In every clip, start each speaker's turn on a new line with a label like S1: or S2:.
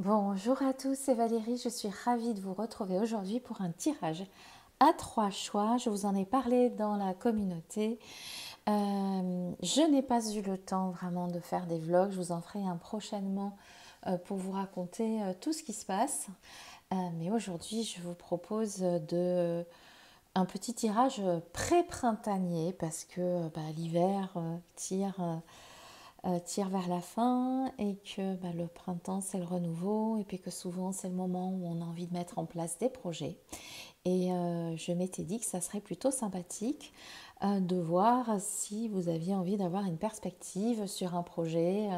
S1: Bonjour à tous, c'est Valérie, je suis ravie de vous retrouver aujourd'hui pour un tirage à 3 choix. Je vous en ai parlé dans la communauté. Je n'ai pas eu le temps vraiment de faire des vlogs, je vous en ferai un prochainement pour vous raconter tout ce qui se passe. Mais aujourd'hui, je vous propose un petit tirage pré-printanier parce que l'hiver tire vers la fin et que le printemps c'est le renouveau et puis que souvent c'est le moment où on a envie de mettre en place des projets. Et je m'étais dit que ça serait plutôt sympathique de voir si vous aviez envie d'avoir une perspective sur un projet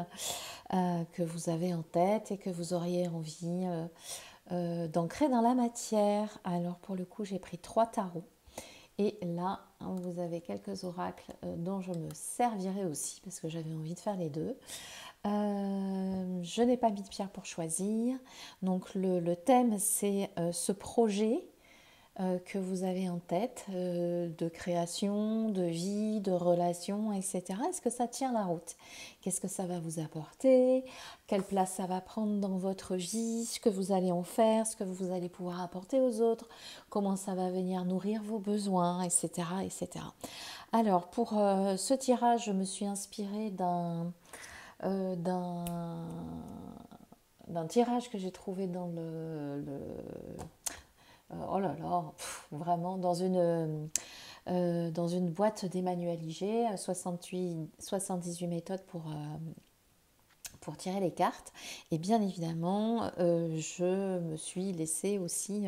S1: que vous avez en tête et que vous auriez envie d'ancrer dans la matière. Alors pour le coup j'ai pris 3 tarots. Et là, vous avez quelques oracles dont je me servirai aussi parce que j'avais envie de faire les deux. Je n'ai pas mis de pierre pour choisir. Donc le thème, c'est ce projet que vous avez en tête de création, de vie, de relation, etc. Est-ce que ça tient la route? Qu'est-ce que ça va vous apporter? Quelle place ça va prendre dans votre vie? Ce que vous allez en faire? Ce que vous allez pouvoir apporter aux autres? Comment ça va venir nourrir vos besoins, etc. etc. Alors, pour ce tirage, je me suis inspirée euh, d'un d'un tirage que j'ai trouvé dans oh là là, vraiment dans une boîte d'Emmanuel Iger, 78 méthodes pour tirer les cartes. Et bien évidemment, je me suis laissée aussi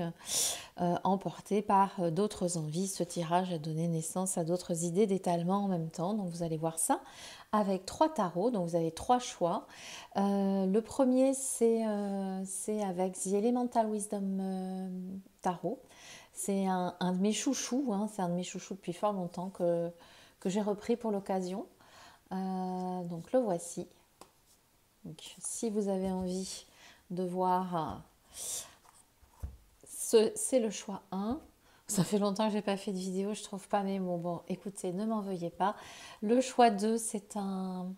S1: emporter par d'autres envies. Ce tirage a donné naissance à d'autres idées d'étalement en même temps. Donc vous allez voir ça avec 3 tarots. Donc vous avez 3 choix. Le premier, c'est avec The Elemental Wisdom Tarot. C'est un de mes chouchous. C'est un de mes chouchous depuis fort longtemps que j'ai repris pour l'occasion. Donc le voici. Donc, si vous avez envie de voir, c'est le choix 1. Ça fait longtemps que je n'ai pas fait de vidéo, je ne trouve pas mes mots. Bon, écoutez, ne m'en veuillez pas. Le choix 2, c'est un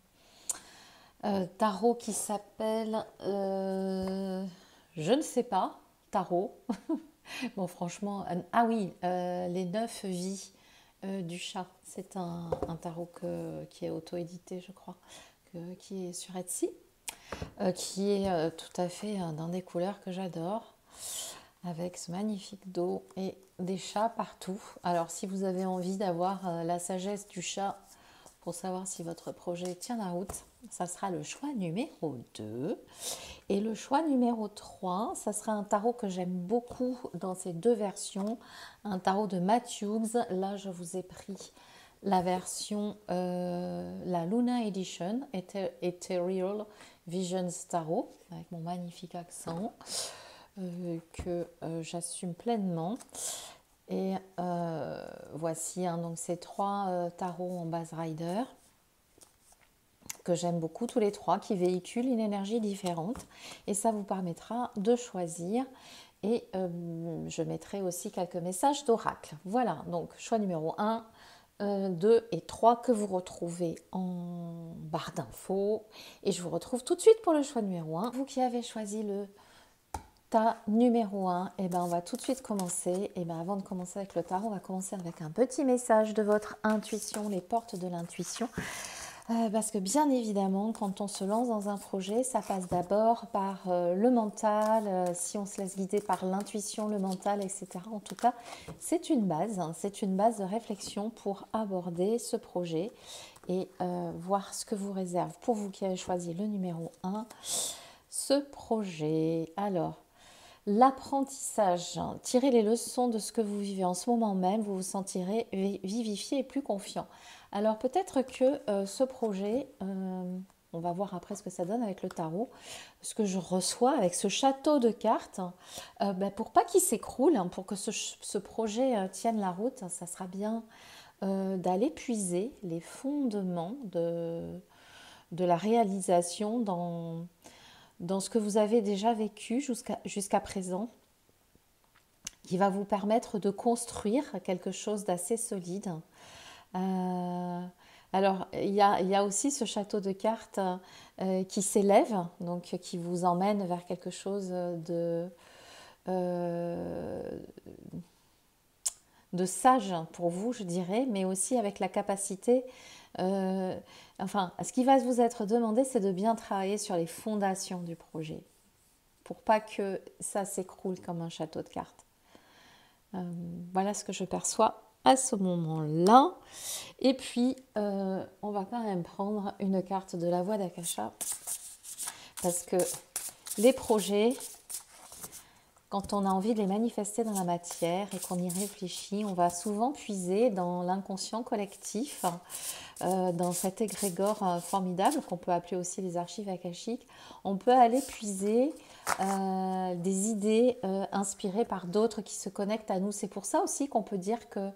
S1: tarot qui s'appelle, je ne sais pas, tarot. Bon, franchement, ah oui, les 9 vies du chat. C'est un tarot qui est auto-édité, je crois, qui est sur Etsy. Qui est tout à fait dans des couleurs que j'adore, avec ce magnifique dos et des chats partout. Alors si vous avez envie d'avoir la sagesse du chat pour savoir si votre projet tient la route, ça sera le choix numéro 2. Et le choix numéro 3, ça sera un tarot que j'aime beaucoup dans ces deux versions, un tarot de Matthews. Là, je vous ai pris la version, la Luna Edition, Ethereal Visions Tarot, avec mon magnifique accent, que j'assume pleinement. Et voici donc ces 3 tarots en base rider que j'aime beaucoup tous les 3, qui véhiculent une énergie différente. Et ça vous permettra de choisir. Et je mettrai aussi quelques messages d'oracle. Voilà, donc choix numéro 1, 2 et 3 que vous retrouvez en barre d'infos. Et je vous retrouve tout de suite pour le choix numéro 1. Vous qui avez choisi le tas numéro 1, et on va tout de suite commencer. Et avant de commencer avec le tarot, on va commencer avec un petit message de votre intuition, les portes de l'intuition. Parce que bien évidemment, quand on se lance dans un projet, ça passe d'abord par le mental, si on se laisse guider par l'intuition, le mental, etc. En tout cas, c'est une base de réflexion pour aborder ce projet et voir ce que vous réserve pour vous qui avez choisi le numéro 1, ce projet. Alors, l'apprentissage, tirez les leçons de ce que vous vivez en ce moment même, vous vous sentirez vivifié et plus confiant. Alors peut-être que ce projet, on va voir après ce que ça donne avec le tarot, ce que je reçois avec ce château de cartes, pour pas qu'il s'écroule, pour que ce projet tienne la route, ça sera bien d'aller puiser les fondements de la réalisation dans ce que vous avez déjà vécu jusqu'à présent, qui va vous permettre de construire quelque chose d'assez solide. Alors, il y a aussi ce château de cartes qui s'élève, donc qui vous emmène vers quelque chose euh, de sage pour vous, je dirais, mais aussi avec la capacité, euh, enfin, ce qui va vous être demandé, c'est de bien travailler sur les fondations du projet, pour pas que ça s'écroule comme un château de cartes. Voilà ce que je perçois à ce moment-là. Et puis, on va quand même prendre une carte de la voie d'Akasha, parce que les projets, quand on a envie de les manifester dans la matière et qu'on y réfléchit, on va souvent puiser dans l'inconscient collectif, dans cet égrégore formidable qu'on peut appeler aussi les archives akashiques. On peut aller puiser des idées inspirées par d'autres qui se connectent à nous. C'est pour ça aussi qu'on peut dire que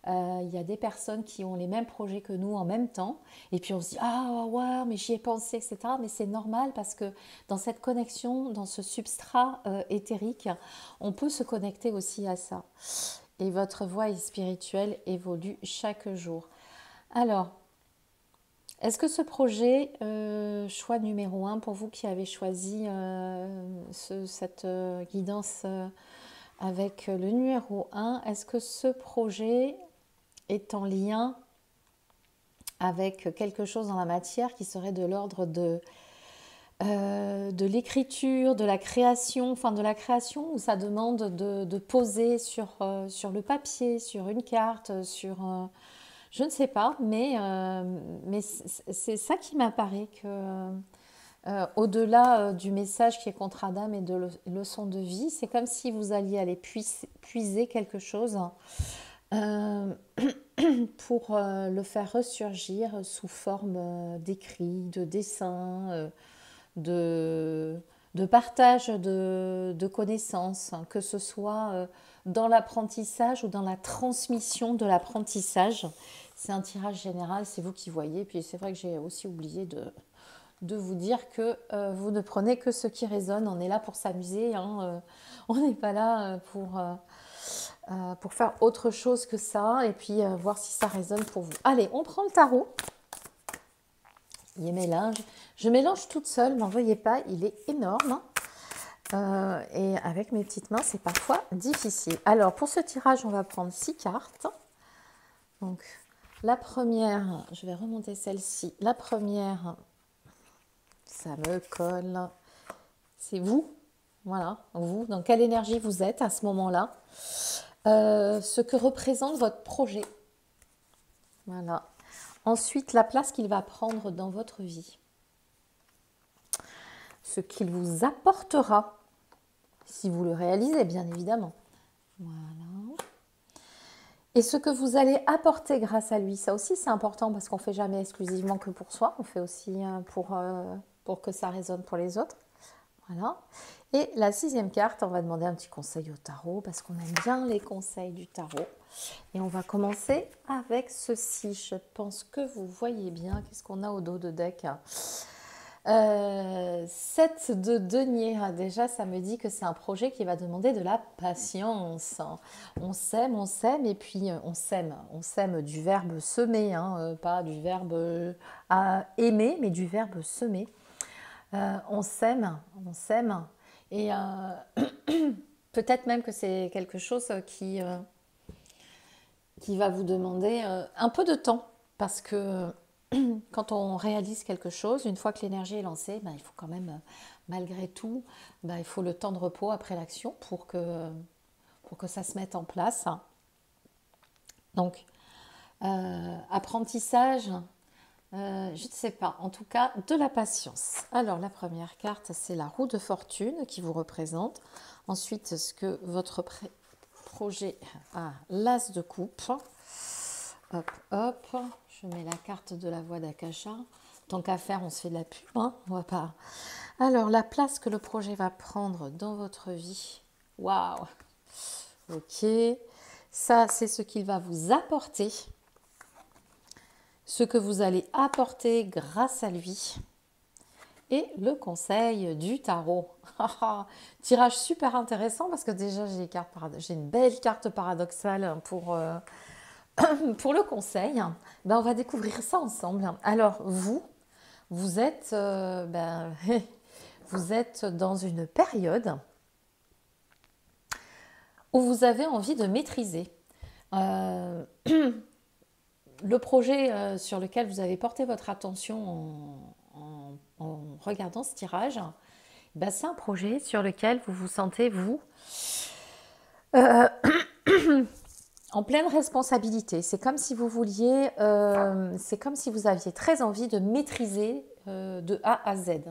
S1: il y a des personnes qui ont les mêmes projets que nous en même temps, et puis on se dit ah ouais, mais j'y ai pensé, etc. Mais c'est normal parce que dans cette connexion, dans ce substrat éthérique, on peut se connecter aussi à ça. Et votre voie spirituelle évolue chaque jour. Alors, est-ce que ce projet, choix numéro un pour vous qui avez choisi cette guidance avec le numéro un, est-ce que ce projet est en lien avec quelque chose dans la matière qui serait de l'ordre de l'écriture, de la création, enfin de la création où ça demande de poser sur le papier, sur une carte, je ne sais pas, mais c'est ça qui m'apparaît que au-delà du message qui est contrat d'âme et de leçon de vie, c'est comme si vous alliez aller puiser quelque chose euh, pour le faire ressurgir sous forme d'écrit, de dessin, de, de partage de connaissances, hein, que ce soit dans l'apprentissage ou dans la transmission de l'apprentissage. C'est un tirage général, c'est vous qui voyez. Puis c'est vrai que j'ai aussi oublié de vous dire que vous ne prenez que ce qui résonne. On est là pour s'amuser, hein, on n'est pas là pour faire autre chose que ça, et puis voir si ça résonne pour vous. Allez, on prend le tarot. Il mélange. Je mélange toute seule, n'en voyez pas, il est énorme. Et avec mes petites mains, c'est parfois difficile. Alors, pour ce tirage, on va prendre 6 cartes. Donc, la première, je vais remonter celle-ci. La première, ça me colle. C'est vous. Voilà, vous, dans quelle énergie vous êtes à ce moment-là. Ce que représente votre projet. Voilà. Ensuite, la place qu'il va prendre dans votre vie. Ce qu'il vous apportera, si vous le réalisez, bien évidemment. Voilà. Et ce que vous allez apporter grâce à lui. Ça aussi, c'est important parce qu'on ne fait jamais exclusivement que pour soi. On fait aussi pour que ça résonne pour les autres. Voilà. Et la 6e carte, on va demander un petit conseil au tarot parce qu'on aime bien les conseils du tarot. Et on va commencer avec ceci. Je pense que vous voyez bien. Qu'est-ce qu'on a au dos de deck ? 7 de denier. Déjà, ça me dit que c'est un projet qui va demander de la patience. On sème et puis on sème. On sème du verbe semer, hein, pas du verbe à aimer, mais du verbe semer. On sème. Et peut-être même que c'est quelque chose qui va vous demander un peu de temps. Parce que quand on réalise quelque chose, une fois que l'énergie est lancée, il faut quand même, malgré tout, il faut le temps de repos après l'action pour que ça se mette en place. Donc, apprentissage, je ne sais pas, en tout cas, de la patience. Alors, la première carte, c'est la roue de fortune qui vous représente. Ensuite, ce que votre projet a, l'as de coupe. Hop, hop, je mets la carte de la voie d'Akasha. Tant qu'à faire, on se fait de la pub, hein, on va pas. Alors, la place que le projet va prendre dans votre vie. Waouh. Ok. Ça, c'est ce qu'il va vous apporter. Ce que vous allez apporter grâce à lui. Et le conseil du tarot. Tirage super intéressant parce que déjà, j'ai une belle carte paradoxale pour pour le conseil, ben, on va découvrir ça ensemble. Alors, vous êtes, vous êtes dans une période où vous avez envie de maîtriser. Euh, le projet sur lequel vous avez porté votre attention en regardant ce tirage, ben, c'est un projet sur lequel vous vous sentez, vous, euh, en pleine responsabilité. C'est comme si vous vouliez, c'est comme si vous aviez très envie de maîtriser de A à Z.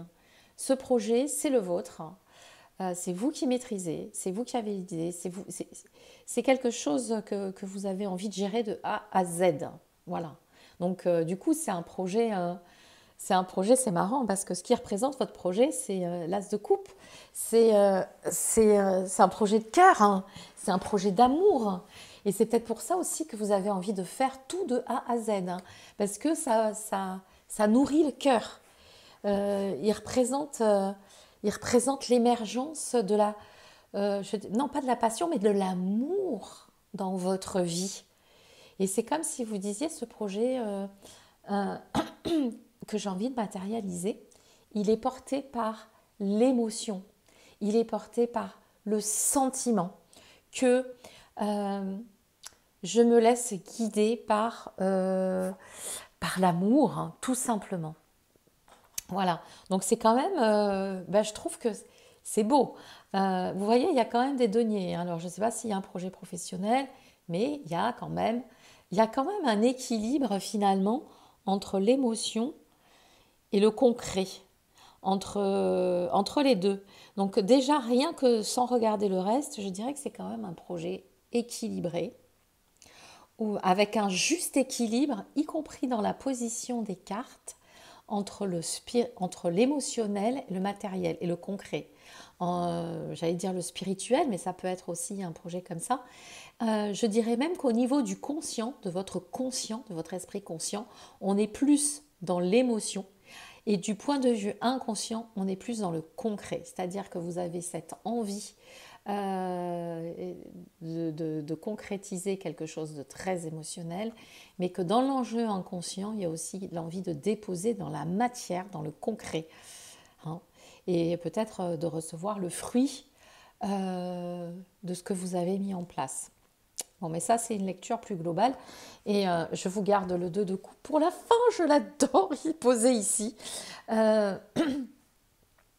S1: Ce projet, c'est le vôtre. C'est vous qui maîtrisez, c'est vous qui avez l'idée, c'est quelque chose que vous avez envie de gérer de A à Z. Voilà. Donc, du coup, c'est marrant parce que ce qui représente votre projet, c'est l'as de coupe. C'est un projet de cœur, hein. C'est un projet d'amour. Et c'est peut-être pour ça aussi que vous avez envie de faire tout de A à Z, hein, parce que ça nourrit le cœur. Il représente l'émergence de la, non pas de la passion, mais de l'amour dans votre vie. Et c'est comme si vous disiez ce projet euh, que j'ai envie de matérialiser, il est porté par l'émotion, il est porté par le sentiment que je me laisse guider par l'amour, hein, tout simplement. Voilà, donc c'est quand même, je trouve que c'est beau. Vous voyez, il y a quand même des deniers, hein. Alors, je ne sais pas s'il y a un projet professionnel, mais il y a quand même un équilibre finalement entre l'émotion et le concret, entre les deux. Donc déjà, rien que sans regarder le reste, je dirais que c'est quand même un projet équilibré, ou avec un juste équilibre, y compris dans la position des cartes, entre l'émotionnel, le matériel et le concret. J'allais dire le spirituel, mais ça peut être aussi un projet comme ça. Je dirais même qu'au niveau du conscient, de votre esprit conscient, on est plus dans l'émotion. Et du point de vue inconscient, on est plus dans le concret. C'est-à-dire que vous avez cette envie de concrétiser quelque chose de très émotionnel, mais que dans l'enjeu inconscient, il y a aussi l'envie de déposer dans la matière, dans le concret, hein, et peut-être de recevoir le fruit de ce que vous avez mis en place. Bon, mais ça, c'est une lecture plus globale. Et je vous garde le 2 de coupe pour la fin. Je l'adore, il est posé ici. Euh,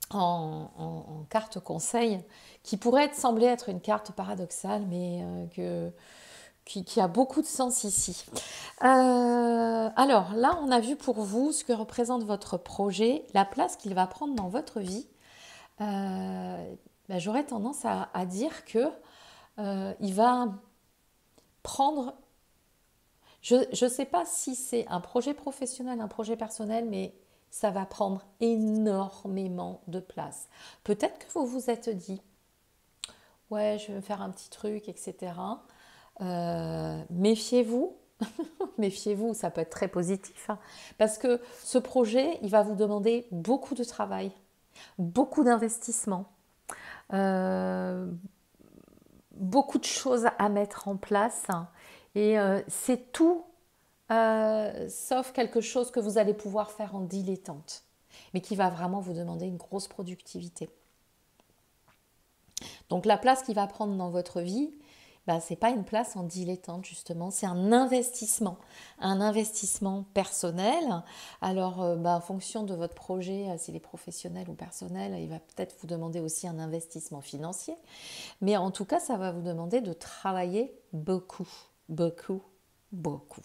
S1: en carte conseil, qui pourrait sembler être une carte paradoxale, mais qui a beaucoup de sens ici. Alors là, on a vu pour vous ce que représente votre projet, la place qu'il va prendre dans votre vie. J'aurais tendance à dire que il va prendre... Je ne sais pas si c'est un projet professionnel, un projet personnel, mais ça va prendre énormément de place. Peut-être que vous vous êtes dit, ouais, je vais me faire un petit truc, etc. Méfiez-vous, méfiez-vous, ça peut être très positif, hein, parce que ce projet, il va vous demander beaucoup de travail, beaucoup d'investissement, euh, beaucoup de choses à mettre en place, hein, et c'est tout sauf quelque chose que vous allez pouvoir faire en dilettante, mais qui va vraiment vous demander une grosse productivité. Donc la place qu'il va prendre dans votre vie, ce n'est pas une place en dilettante justement, c'est un investissement personnel. Alors en fonction de votre projet, s'il est professionnel ou personnel, il va peut-être vous demander aussi un investissement financier, mais en tout cas ça va vous demander de travailler beaucoup, beaucoup, beaucoup.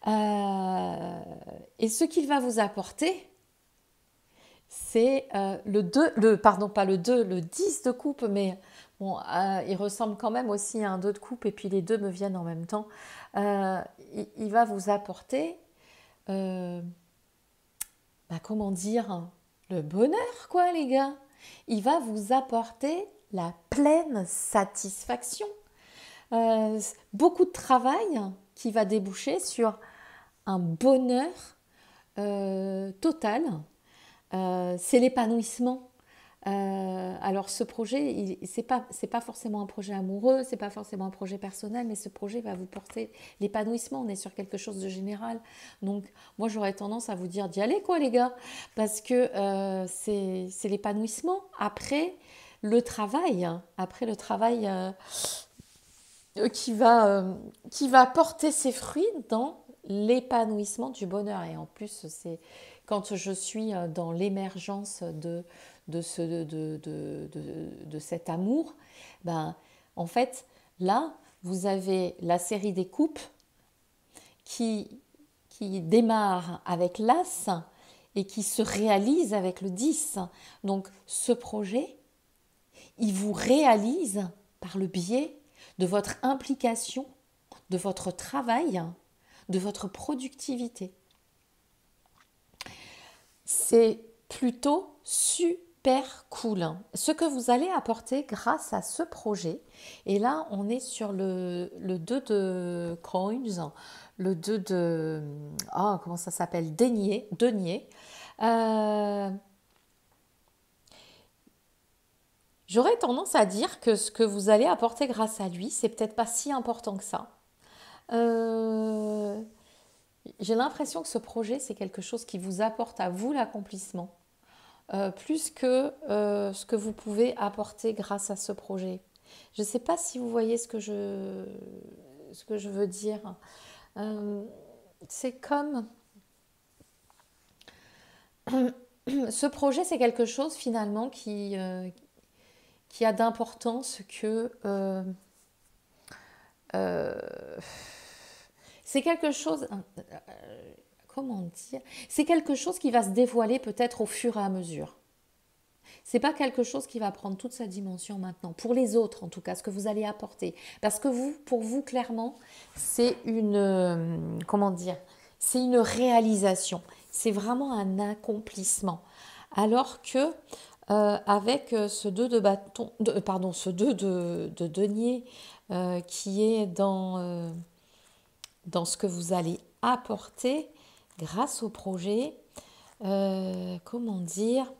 S1: Et ce qu'il va vous apporter, c'est le 2, pardon, pas le 2, le 10 de coupe, mais bon, il ressemble quand même aussi à un 2 de coupe, et puis les deux me viennent en même temps. Il va vous apporter, comment dire, le bonheur, quoi, les gars. Il va vous apporter la pleine satisfaction. Beaucoup de travail qui va déboucher sur un bonheur total. C'est l'épanouissement. Alors ce projet, c'est pas forcément un projet amoureux, c'est pas forcément un projet personnel, mais ce projet va vous porter l'épanouissement. On est sur quelque chose de général. Donc moi j'aurais tendance à vous dire d'y aller quoi les gars, parce que c'est l'épanouissement après le travail qui va porter ses fruits dans l'épanouissement du bonheur. Et en plus, c'est quand je suis dans l'émergence de cet amour, ben, en fait, là, vous avez la série des coupes qui, qui démarre avec l'As et qui se réalise avec le 10. Donc, ce projet, il vous réalise par le biais de votre implication, de votre travail, de votre productivité. C'est plutôt super cool. Ce que vous allez apporter grâce à ce projet, et là on est sur le 2 de coins, le 2 de... Ah, comment ça s'appelle, denier. J'aurais tendance à dire que ce que vous allez apporter grâce à lui, c'est peut-être pas si important que ça. Euh, j'ai l'impression que ce projet, c'est quelque chose qui vous apporte à vous l'accomplissement, plus que ce que vous pouvez apporter grâce à ce projet. Je ne sais pas si vous voyez ce que je veux dire. Euh, c'est comme... Ce projet, c'est quelque chose finalement qui a d'importance que... euh, c'est quelque chose... comment dire? C'est quelque chose qui va se dévoiler peut-être au fur et à mesure. C'est pas quelque chose qui va prendre toute sa dimension maintenant. Pour les autres, en tout cas, ce que vous allez apporter. Parce que vous, pour vous, clairement, c'est une... comment dire? C'est une réalisation. C'est vraiment un accomplissement. Alors que avec ce 2 de bâton, pardon, ce 2 de denier qui est dans ce que vous allez apporter grâce au projet, comment dire,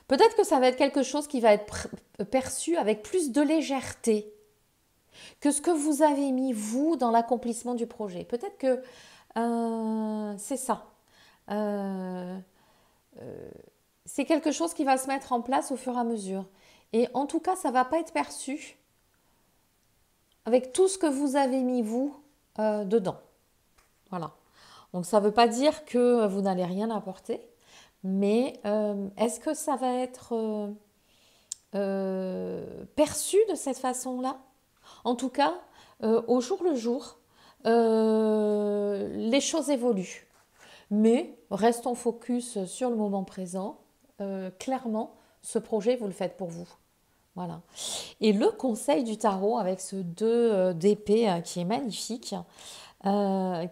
S1: peut-être que ça va être quelque chose qui va être perçu avec plus de légèreté que ce que vous avez mis, vous, dans l'accomplissement du projet. Peut-être que c'est ça. Euh, c'est quelque chose qui va se mettre en place au fur et à mesure. Et en tout cas, ça ne va pas être perçu avec tout ce que vous avez mis, vous, dedans. Voilà. Donc, ça ne veut pas dire que vous n'allez rien apporter, mais est-ce que ça va être perçu de cette façon-là? En tout cas, au jour le jour, les choses évoluent. Mais restons focus sur le moment présent. Clairement, ce projet, vous le faites pour vous. Voilà. Et le conseil du tarot avec ce 2 d'épée qui est magnifique,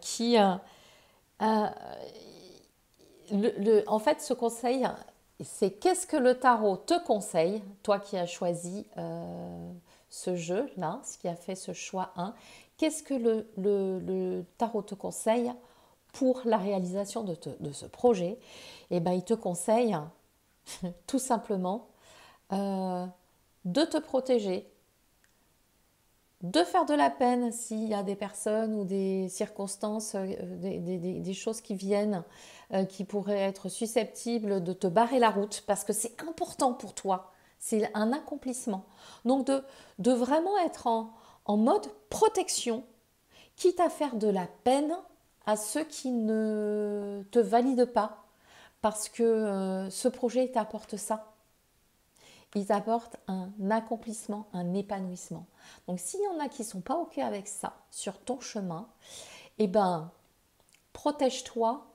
S1: qui en fait, ce conseil, c'est qu'est-ce que le tarot te conseille, toi qui as choisi ce jeu-là, ce qui a fait ce choix 1, qu'est-ce que le tarot te conseille pour la réalisation de ce projet? Eh bien, il te conseille tout simplement de te protéger, de faire de la peine s'il y a des personnes ou des circonstances, des choses qui viennent, qui pourraient être susceptibles de te barrer la route, parce que c'est important pour toi, c'est un accomplissement. Donc de vraiment être en mode protection, quitte à faire de la peine à ceux qui ne te valident pas, parce que ce projet t'apporte ça. Il t'apporte un accomplissement, un épanouissement. Donc s'il y en a qui ne sont pas OK avec ça sur ton chemin, eh ben, protège-toi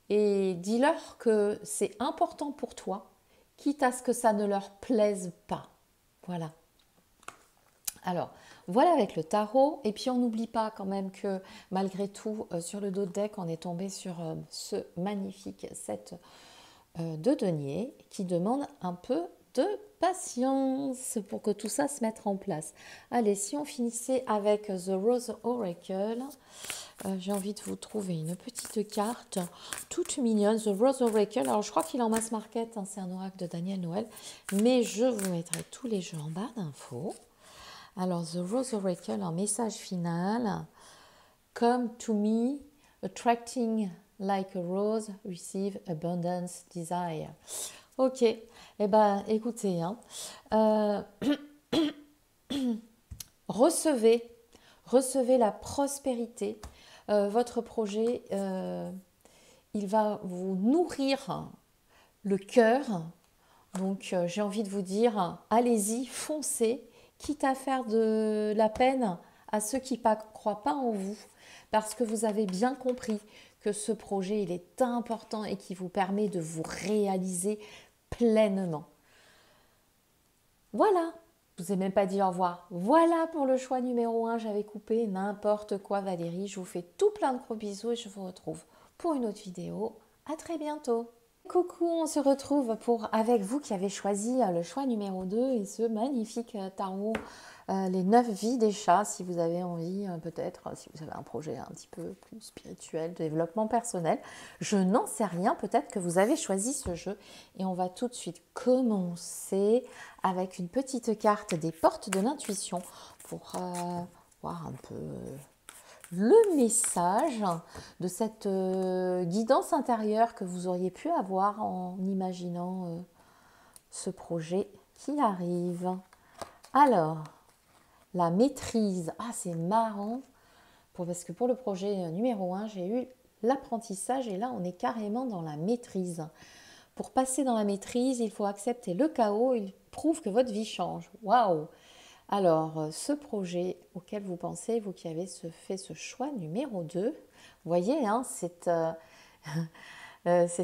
S1: et dis-leur que c'est important pour toi, quitte à ce que ça ne leur plaise pas. Voilà. Alors, voilà avec le tarot. Et puis, on n'oublie pas quand même que malgré tout, sur le dos de deck, on est tombé sur ce magnifique set de denier qui demande un peu de patience pour que tout ça se mette en place. Allez, si on finissait avec The Rose Oracle, j'ai envie de vous trouver une petite carte toute mignonne, The Rose Oracle. Alors, je crois qu'il est en mass market, hein, c'est un oracle de Daniel Noël, mais je vous mettrai tous les jeux en barre d'infos. Alors, The Rose Oracle, en message final, Come to me, attracting like a rose, receive abundance, desire. Ok, eh ben, écoutez, hein, recevez la prospérité. Votre projet, il va vous nourrir le cœur. Donc, j'ai envie de vous dire, allez-y, foncez, quitte à faire de la peine à ceux qui ne croient pas en vous, parce que vous avez bien compris que ce projet, il est important et qui vous permet de vous réaliser pleinement. Voilà, je vous ai même pas dit au revoir. Voilà pour le choix numéro 1, j'avais coupé n'importe quoi Valérie. Je vous fais tout plein de gros bisous et je vous retrouve pour une autre vidéo. À très bientôt. Coucou, on se retrouve avec vous qui avez choisi le choix numéro 2 et ce magnifique tarot, les 9 vies des chats, si vous avez envie, peut-être, si vous avez un projet un petit peu plus spirituel, de développement personnel. Je n'en sais rien, peut-être que vous avez choisi ce jeu et on va tout de suite commencer avec une petite carte des portes de l'intuition pour voir un peu le message de cette guidance intérieure que vous auriez pu avoir en imaginant ce projet qui arrive. Alors, la maîtrise. Ah, c'est marrant, parce que pour le projet numéro 1, j'ai eu l'apprentissage et là, on est carrément dans la maîtrise. Pour passer dans la maîtrise, il faut accepter le chaos. Il prouve que votre vie change. Waouh! Alors, ce projet auquel vous pensez, vous qui avez fait ce choix numéro 2, vous voyez, hein, c'est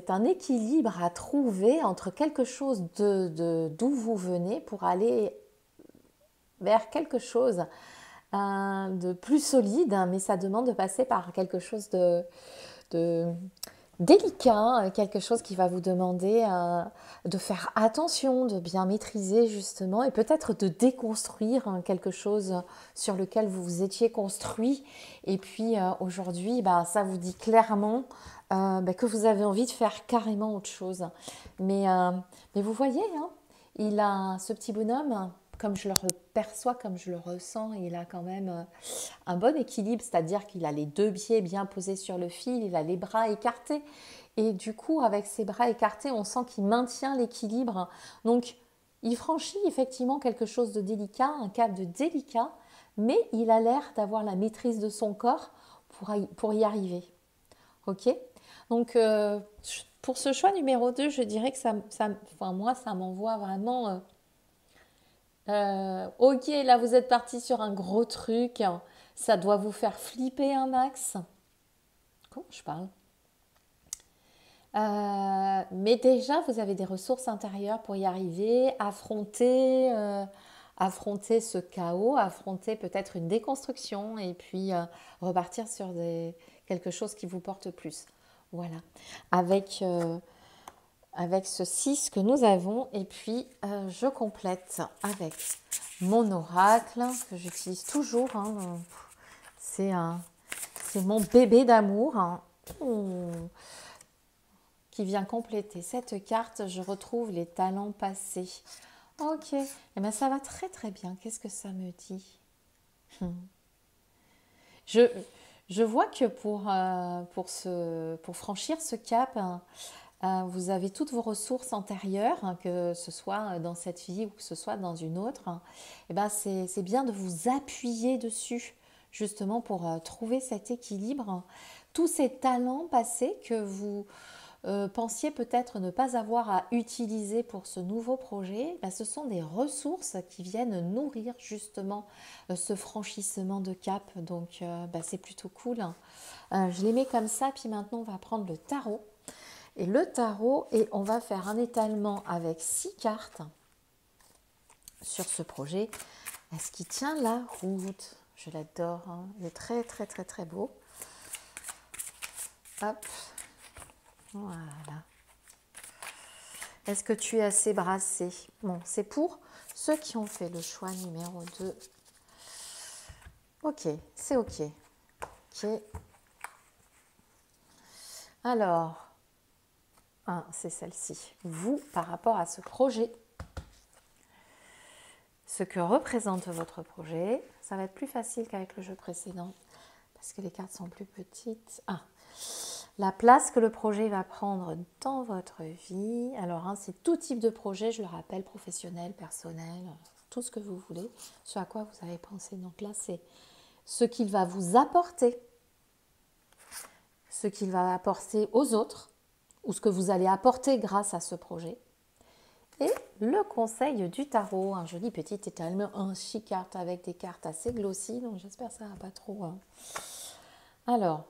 S1: un équilibre à trouver entre quelque chose d'où vous venez pour aller vers quelque chose de plus solide, mais ça demande de passer par quelque chose de délicat, quelque chose qui va vous demander de faire attention, de bien maîtriser justement et peut-être de déconstruire quelque chose sur lequel vous vous étiez construit et puis aujourd'hui ça vous dit clairement que vous avez envie de faire carrément autre chose. Mais vous voyez, hein, il a ce petit bonhomme, comme je le perçois, comme je le ressens, il a quand même un bon équilibre, c'est-à-dire qu'il a les 2 pieds bien posés sur le fil, il a les bras écartés. Et du coup, avec ses bras écartés, on sent qu'il maintient l'équilibre. Donc, il franchit effectivement quelque chose de délicat, un cap de délicat, mais il a l'air d'avoir la maîtrise de son corps pour y arriver. Ok ? Donc, pour ce choix numéro 2, je dirais que moi, ça m'envoie vraiment... ok, là vous êtes parti sur un gros truc, ça doit vous faire flipper un max. Comment je parle? Mais déjà vous avez des ressources intérieures pour y arriver, affronter ce chaos, affronter peut-être une déconstruction et puis repartir sur quelque chose qui vous porte plus. Voilà, avec ce 6 que nous avons et puis je complète avec mon oracle que j'utilise toujours, hein. C'est mon bébé d'amour, hein, qui vient compléter cette carte. Je retrouve les talents passés. Ok, et bien ça va très très bien. Qu'est-ce que ça me dit? Je vois que pour franchir ce cap, vous avez toutes vos ressources antérieures, hein, que ce soit dans cette vie ou que ce soit dans une autre. Et ben c'est bien de vous appuyer dessus, justement pour trouver cet équilibre. Tous ces talents passés que vous pensiez peut-être ne pas avoir à utiliser pour ce nouveau projet, ce sont des ressources qui viennent nourrir justement ce franchissement de cap. Donc c'est plutôt cool. Je les mets comme ça, puis maintenant on va prendre le tarot. Et le tarot, et on va faire un étalement avec 6 cartes sur ce projet. Est-ce qu'il tient la route? Je l'adore, hein. Il est très très très très beau. Hop, voilà. Est-ce que tu es assez brassé? Bon, c'est pour ceux qui ont fait le choix numéro 2. Ok, c'est ok. Ok. Alors, c'est celle-ci. Vous, par rapport à ce projet, ce que représente votre projet, ça va être plus facile qu'avec le jeu précédent parce que les cartes sont plus petites. La place que le projet va prendre dans votre vie. Alors, c'est tout type de projet, je le rappelle, professionnel, personnel, tout ce que vous voulez, ce à quoi vous avez pensé. Donc là, c'est ce qu'il va vous apporter, ce qu'il va apporter aux autres, ou ce que vous allez apporter grâce à ce projet. Et le conseil du tarot, un joli petit étalement, un chic carte avec des cartes assez glossy, donc j'espère que ça ne va pas trop. Alors,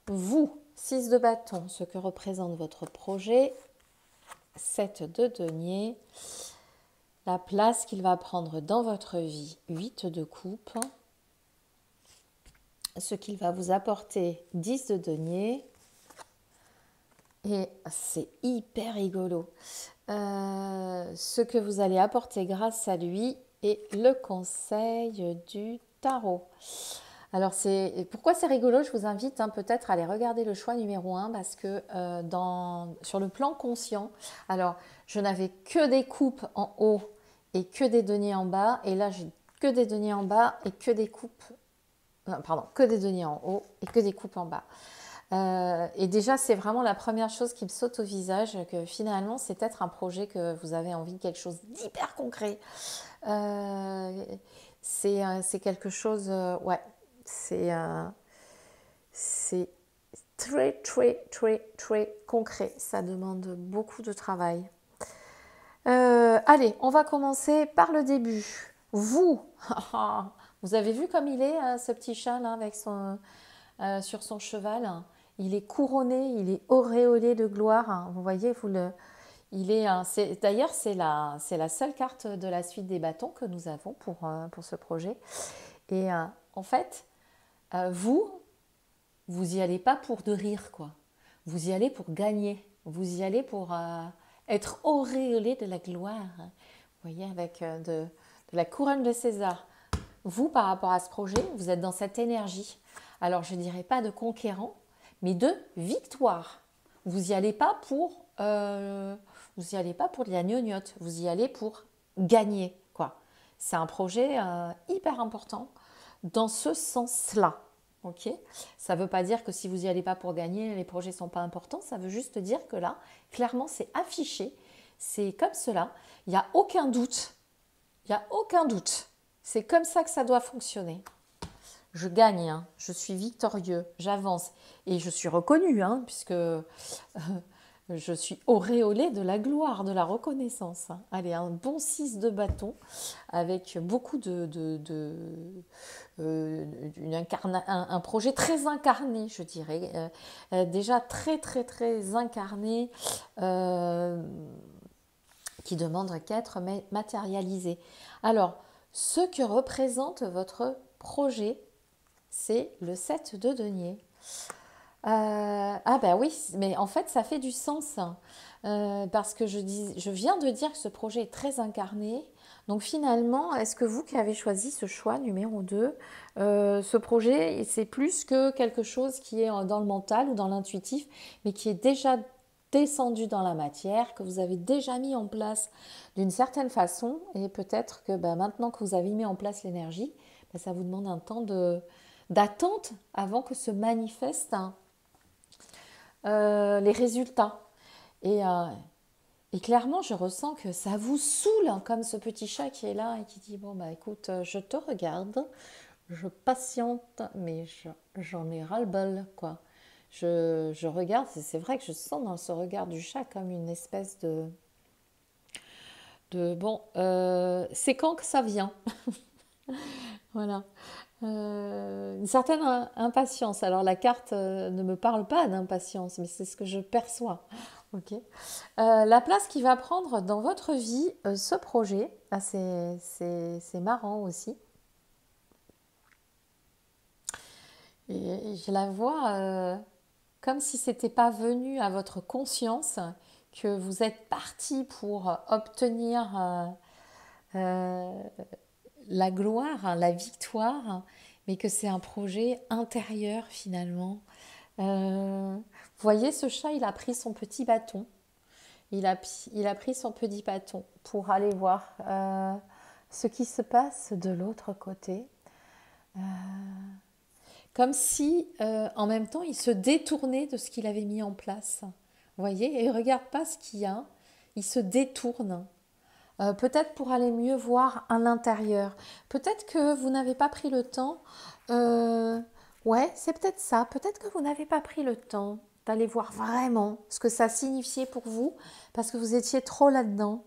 S1: vous, 6 de bâton, ce que représente votre projet, 7 de denier, la place qu'il va prendre dans votre vie, 8 de coupe, ce qu'il va vous apporter, 10 de denier, et c'est hyper rigolo. Ce que vous allez apporter grâce à lui et le conseil du tarot. Alors, pourquoi c'est rigolo? Je vous invite peut-être à aller regarder le choix numéro 1 parce que sur le plan conscient, alors je n'avais que des coupes en haut et que des deniers en bas, et là j'ai que des deniers en bas et que des coupes, non, pardon, que des deniers en haut et que des coupes en bas. Et déjà, c'est vraiment la première chose qui me saute au visage, que finalement, c'est peut-être un projet que vous avez envie de quelque chose d'hyper concret. C'est quelque chose, ouais, c'est très, très, très, très concret. Ça demande beaucoup de travail. Allez, on va commencer par le début. Vous, vous avez vu comme il est, ce petit chat là, avec sur son cheval. Il est couronné, il est auréolé de gloire. Vous voyez, d'ailleurs, c'est la seule carte de la suite des bâtons que nous avons pour ce projet. Et en fait, vous y allez pas pour de rire, quoi. Vous y allez pour gagner. Vous y allez pour être auréolé de la gloire. Vous voyez, avec de la couronne de César. Vous, par rapport à ce projet, vous êtes dans cette énergie. Alors, je ne dirais pas de conquérant, mais de victoire. Vous n'y allez pas pour de la gnognotte. Vous y allez pour gagner, quoi. C'est un projet hyper important dans ce sens-là. Ok, ça ne veut pas dire que si vous n'y allez pas pour gagner, les projets ne sont pas importants. Ça veut juste dire que là, clairement, c'est affiché. C'est comme cela. Il n'y a aucun doute. Il n'y a aucun doute. C'est comme ça que ça doit fonctionner. Je gagne, je suis victorieux, j'avance. Et je suis reconnue, puisque je suis auréolée de la gloire, de la reconnaissance. Allez, un bon 6 de bâton avec beaucoup un projet très incarné, je dirais. Déjà très, très, très incarné, qui demande qu'à être matérialisé. Alors, ce que représente votre projet, c'est le 7 de denier. Ben oui, mais en fait ça fait du sens, parce que je viens de dire que ce projet est très incarné. Donc finalement, est-ce que vous qui avez choisi ce choix numéro 2, ce projet, c'est plus que quelque chose qui est dans le mental ou dans l'intuitif, mais qui est déjà descendu dans la matière, que vous avez déjà mis en place d'une certaine façon, et peut-être que maintenant que vous avez mis en place l'énergie, ça vous demande un temps d'attente avant que se manifestent les résultats. Et clairement, je ressens que ça vous saoule, comme ce petit chat qui est là et qui dit « Bon, écoute, je te regarde, je patiente, mais j'en ai ras-le-bol, quoi. » Je regarde, c'est vrai que je sens dans ce regard du chat comme une espèce bon, c'est quand que ça vient. Voilà. Une certaine impatience. Alors la carte ne me parle pas d'impatience, mais c'est ce que je perçois. Ok. La place qu'il va prendre dans votre vie, ce projet, c'est marrant aussi. Et je la vois comme si c'était pas venu à votre conscience, que vous êtes parti pour obtenir la gloire, hein, la victoire, mais que c'est un projet intérieur finalement. Vous voyez, ce chat, il a pris son petit bâton. Il a pris son petit bâton pour aller voir ce qui se passe de l'autre côté. Comme si, en même temps, il se détournait de ce qu'il avait mis en place. Vous voyez, et il ne regarde pas ce qu'il y a, il se détourne. Peut-être pour aller mieux voir à l'intérieur. Peut-être que vous n'avez pas pris le temps. Ouais, c'est peut-être ça. Peut-être que vous n'avez pas pris le temps d'aller voir vraiment ce que ça signifiait pour vous, parce que vous étiez trop là-dedans.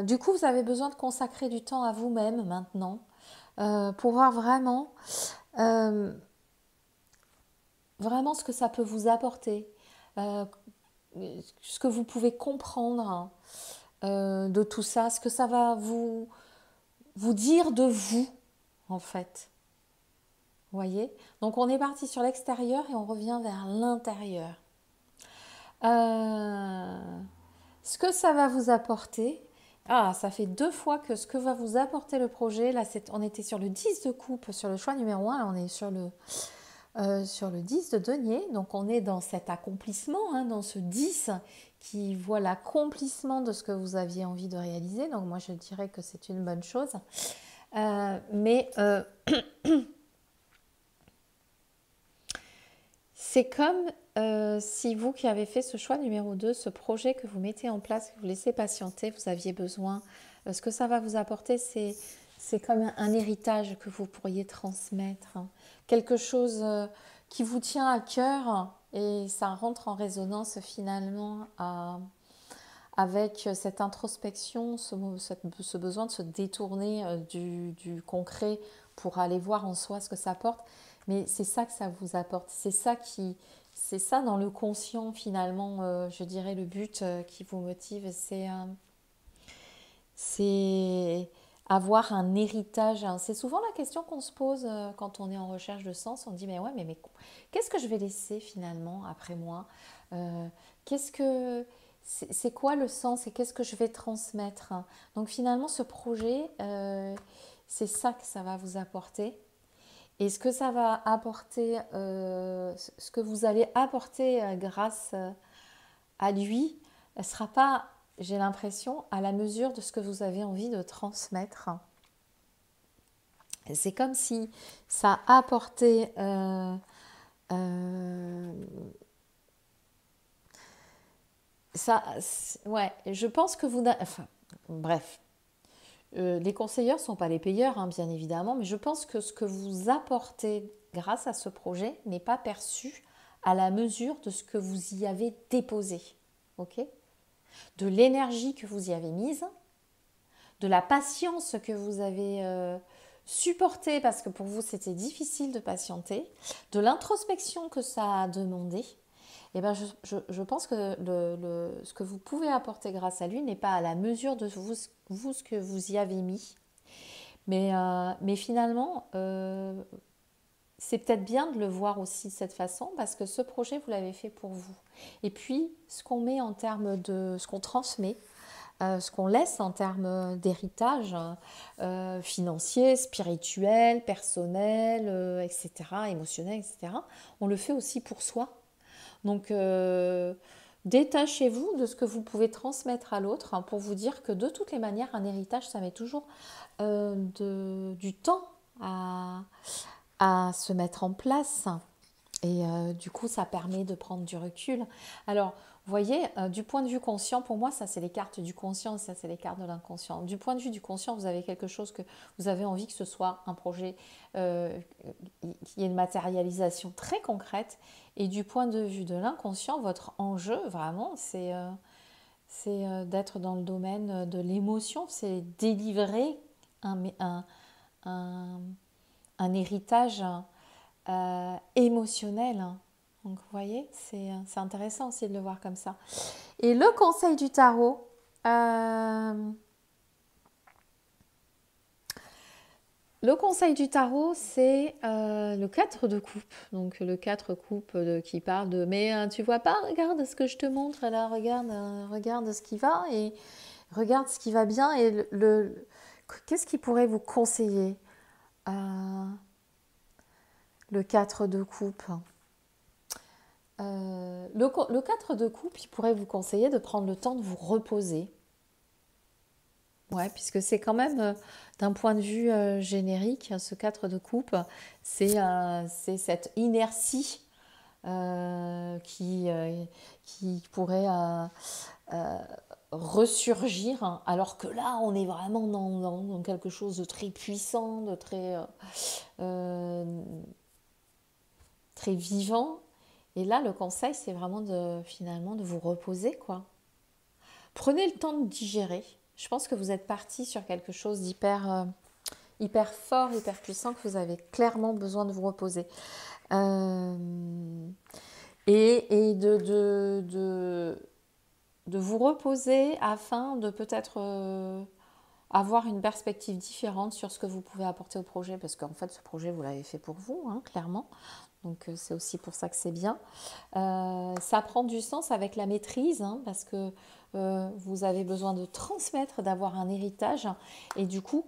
S1: Du coup, vous avez besoin de consacrer du temps à vous-même maintenant, pour voir euh, vraiment ce que ça peut vous apporter, euh, ce que vous pouvez comprendre de tout ça, ce que ça va vous dire de vous, en fait. Vous voyez? Donc, on est parti sur l'extérieur et on revient vers l'intérieur. Ce que ça va vous apporter, ça fait 2 fois que ce que va vous apporter le projet, là on était sur le 10 de coupe, sur le choix numéro 1, là on est sur le 10 de denier, donc on est dans cet accomplissement, hein, dans ce 10 qui voit l'accomplissement de ce que vous aviez envie de réaliser, donc moi je dirais que c'est une bonne chose. Mais c'est comme si vous qui avez fait ce choix numéro 2, ce projet que vous mettez en place, que vous laissez patienter, vous aviez besoin, ce que ça va vous apporter, c'est comme un héritage que vous pourriez transmettre, hein. Quelque chose qui vous tient à cœur et ça rentre en résonance finalement avec cette introspection, ce besoin de se détourner du concret pour aller voir en soi ce que ça apporte. Mais c'est ça que ça vous apporte, c'est ça dans le conscient finalement, je dirais le but qui vous motive, c'est avoir un héritage. C'est souvent la question qu'on se pose quand on est en recherche de sens. On dit mais ouais, mais qu'est-ce que je vais laisser finalement après moi? Qu'est-ce que c'est quoi le sens et qu'est-ce que je vais transmettre? Donc finalement, ce projet, c'est ça que ça va vous apporter. Et ce que ça va apporter, ce que vous allez apporter grâce à lui, ne sera pas, j'ai l'impression, à la mesure de ce que vous avez envie de transmettre. C'est comme si ça apportait ça, ouais, je pense que vous... Enfin, bref, les conseilleurs ne sont pas les payeurs, hein, bien évidemment, mais je pense que ce que vous apportez grâce à ce projet n'est pas perçu à la mesure de ce que vous y avez déposé, ok? De l'énergie que vous y avez mise, de la patience que vous avez supportée parce que pour vous c'était difficile de patienter, de l'introspection que ça a demandé. Eh ben je pense que ce que vous pouvez apporter grâce à lui n'est pas à la mesure de vous ce que vous y avez mis. Mais finalement, c'est peut-être bien de le voir aussi de cette façon parce que ce projet, vous l'avez fait pour vous. Et puis, ce qu'on met en termes de... ce qu'on transmet, ce qu'on laisse en termes d'héritage financier, spirituel, personnel, etc., émotionnel, etc., on le fait aussi pour soi. Donc, détachez-vous de ce que vous pouvez transmettre à l'autre, hein, pour vous dire que de toutes les manières, un héritage, ça met toujours du temps à se mettre en place. Et du coup, ça permet de prendre du recul. Alors, vous voyez, du point de vue conscient, pour moi, ça c'est les cartes du conscient, ça c'est les cartes de l'inconscient. Du point de vue du conscient, vous avez quelque chose que vous avez envie que ce soit un projet qui ait une matérialisation très concrète. Et du point de vue de l'inconscient, votre enjeu, vraiment, c'est d'être dans le domaine de l'émotion, c'est délivrer un, un, un héritage émotionnel. Donc vous voyez, c'est intéressant aussi de le voir comme ça. Et le conseil du tarot, Le conseil du tarot, c'est le 4 de coupe. Donc le 4 coupe qui parle de mais tu vois pas, regarde ce que je te montre là, regarde, regarde ce qui va et regarde ce qui va bien et qu'est-ce qui pourrait vous conseiller le 4 de coupe. Le 4 de coupe, il pourrait vous conseiller de prendre le temps de vous reposer. Ouais, puisque c'est quand même, d'un point de vue générique, ce 4 de coupe, c'est cette inertie qui pourrait ressurgir, hein, alors que là, on est vraiment dans quelque chose de très puissant, de très vivant. Et là, le conseil, c'est vraiment finalement de vous reposer, quoi. Prenez le temps de digérer. Je pense que vous êtes parti sur quelque chose hyper fort, hyper puissant, que vous avez clairement besoin de vous reposer. Et de vous reposer afin de peut-être avoir une perspective différente sur ce que vous pouvez apporter au projet, parce qu'en fait, ce projet, vous l'avez fait pour vous, hein, clairement. Donc, c'est aussi pour ça que c'est bien. Ça prend du sens avec la maîtrise, hein, parce que vous avez besoin de transmettre, d'avoir un héritage. Et du coup,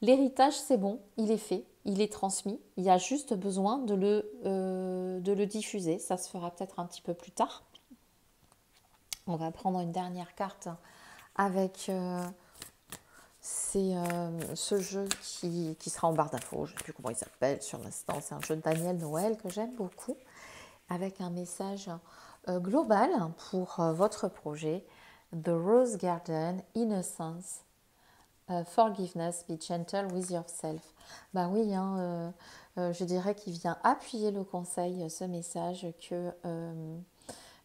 S1: l'héritage, c'est bon, il est fait, il est transmis. Il y a juste besoin de le diffuser. Ça se fera peut-être un petit peu plus tard. On va prendre une dernière carte avec ce jeu qui sera en barre d'infos. Je ne sais plus comment il s'appelle sur l'instant. C'est un jeu de Daniel Noël que j'aime beaucoup, avec un message global pour votre projet. The Rose Garden, Innocence, Forgiveness, Be Gentle with Yourself. Bah oui, hein, je dirais qu'il vient appuyer le conseil, ce message que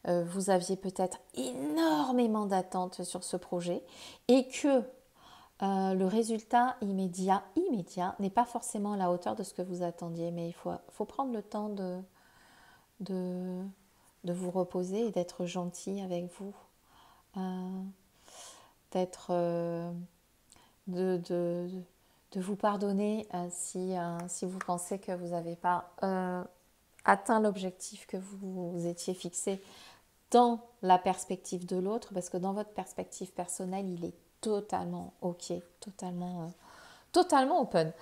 S1: vous aviez peut-être énormément d'attentes sur ce projet et que le résultat immédiat n'est pas forcément à la hauteur de ce que vous attendiez, mais il faut prendre le temps de vous reposer et d'être gentil avec vous, de vous pardonner si vous pensez que vous n'avez pas atteint l'objectif que vous étiez fixé dans la perspective de l'autre, parce que dans votre perspective personnelle, il est totalement ok, totalement open.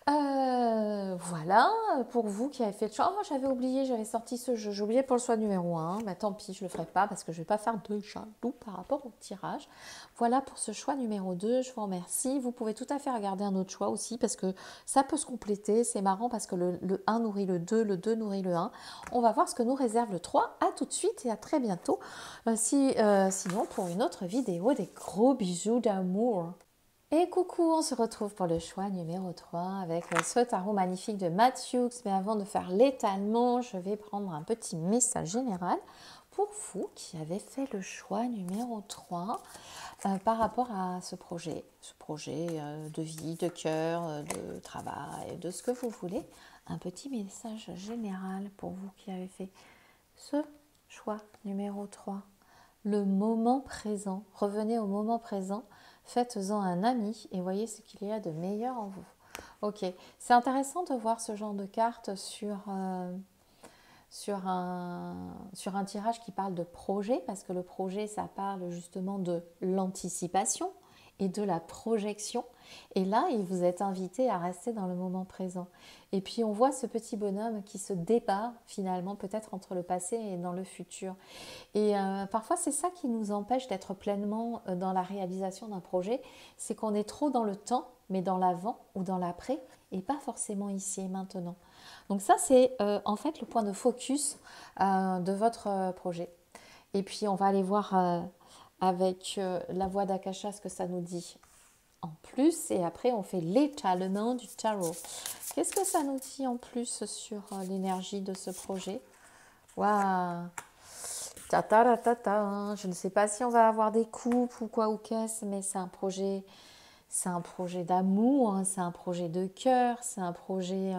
S1: Voilà, pour vous qui avez fait le choix. Oh, moi j'avais oublié, j'avais sorti ce jeu, j'ai oublié pour le choix numéro 1. Bah, tant pis, je le ferai pas parce que je vais pas faire de jaloux par rapport au tirage. Voilà pour ce choix numéro 2, je vous remercie. Vous pouvez tout à fait regarder un autre choix aussi parce que ça peut se compléter. C'est marrant parce que le 1 nourrit le 2 nourrit le 1. On va voir ce que nous réserve le 3. À tout de suite et à très bientôt. Sinon, pour une autre vidéo, des gros bisous d'amour. Et coucou, on se retrouve pour le choix numéro 3 avec ce tarot magnifique de Matt Hughes. Mais avant de faire l'étalement, je vais prendre un petit message général pour vous qui avez fait le choix numéro 3 par rapport à ce projet de vie, de cœur, de travail, de ce que vous voulez. Un petit message général pour vous qui avez fait ce choix numéro 3. Le moment présent, revenez au moment présent. Faites-en un ami et voyez ce qu'il y a de meilleur en vous. Ok, c'est intéressant de voir ce genre de carte sur un tirage qui parle de projet, parce que le projet, ça parle justement de l'anticipation et de la projection. Et là, vous êtes invité à rester dans le moment présent. Et puis, on voit ce petit bonhomme qui se débat finalement peut-être entre le passé et dans le futur. Et parfois, c'est ça qui nous empêche d'être pleinement dans la réalisation d'un projet. C'est qu'on est trop dans le temps, mais dans l'avant ou dans l'après, et pas forcément ici et maintenant. Donc ça, c'est en fait le point de focus de votre projet. Et puis, on va aller voir avec la voix d'Akasha ce que ça nous dit en plus. Et après, on fait l'étalement du tarot. Qu'est-ce que ça nous dit en plus sur l'énergie de ce projet? Waouh! Je ne sais pas si on va avoir des coupes ou quoi ou qu'est-ce, mais c'est un projet d'amour, hein, c'est un projet de cœur, c'est un projet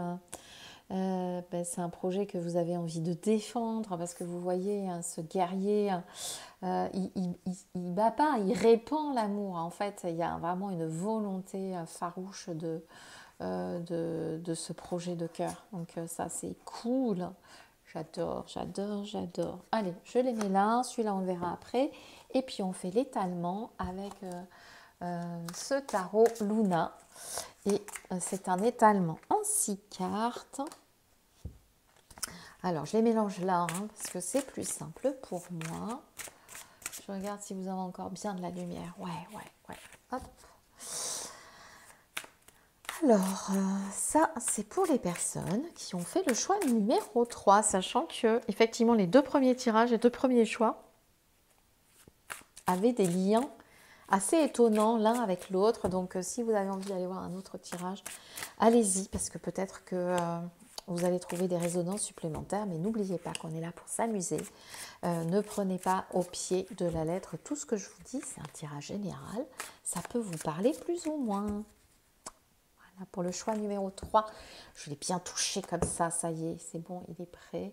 S1: Ben, c'est un projet que vous avez envie de défendre parce que vous voyez hein, ce guerrier, il bat pas, il répand l'amour. En fait, il y a vraiment une volonté farouche de ce projet de cœur. Donc ça, c'est cool. J'adore, j'adore, j'adore. Allez, je les mets là. Celui-là, on le verra après. Et puis, on fait l'étalement avec ce tarot Luna. Et c'est un étalement en 6 cartes. Alors, je les mélange là, hein, parce que c'est plus simple pour moi. Je regarde si vous avez encore bien de la lumière. Ouais. Hop. Alors, ça, c'est pour les personnes qui ont fait le choix numéro 3, sachant que, effectivement, les 2 premiers tirages, les 2 premiers choix avaient des liens assez étonnants l'un avec l'autre. Donc, si vous avez envie d'aller voir un autre tirage, allez-y, parce que peut-être que vous allez trouver des résonances supplémentaires. Mais n'oubliez pas qu'on est là pour s'amuser. Ne prenez pas au pied de la lettre tout ce que je vous dis. C'est un tirage général. Ça peut vous parler plus ou moins. Pour le choix numéro 3, je l'ai bien touché comme ça y est, c'est bon, il est prêt.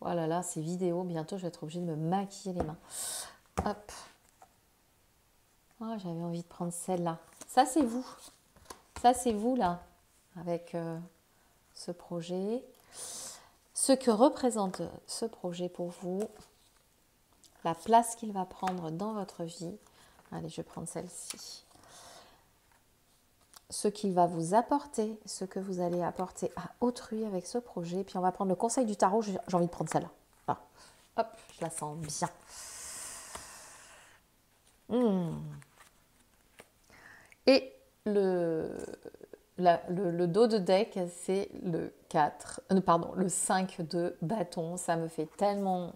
S1: Voilà, là, c'est vidéo, bientôt je vais être obligée de me maquiller les mains. Hop. Oh, j'avais envie de prendre celle-là. Ça, c'est vous là, avec ce projet. Ce que représente ce projet pour vous, la place qu'il va prendre dans votre vie. Allez, je vais prendre celle-ci. Ce qu'il va vous apporter, ce que vous allez apporter à autrui avec ce projet. Puis on va prendre le conseil du tarot. J'ai envie de prendre celle-là. Voilà. Hop, je la sens bien. Et le dos de deck, c'est le 4, pardon, le 5 de bâton. Ça me fait tellement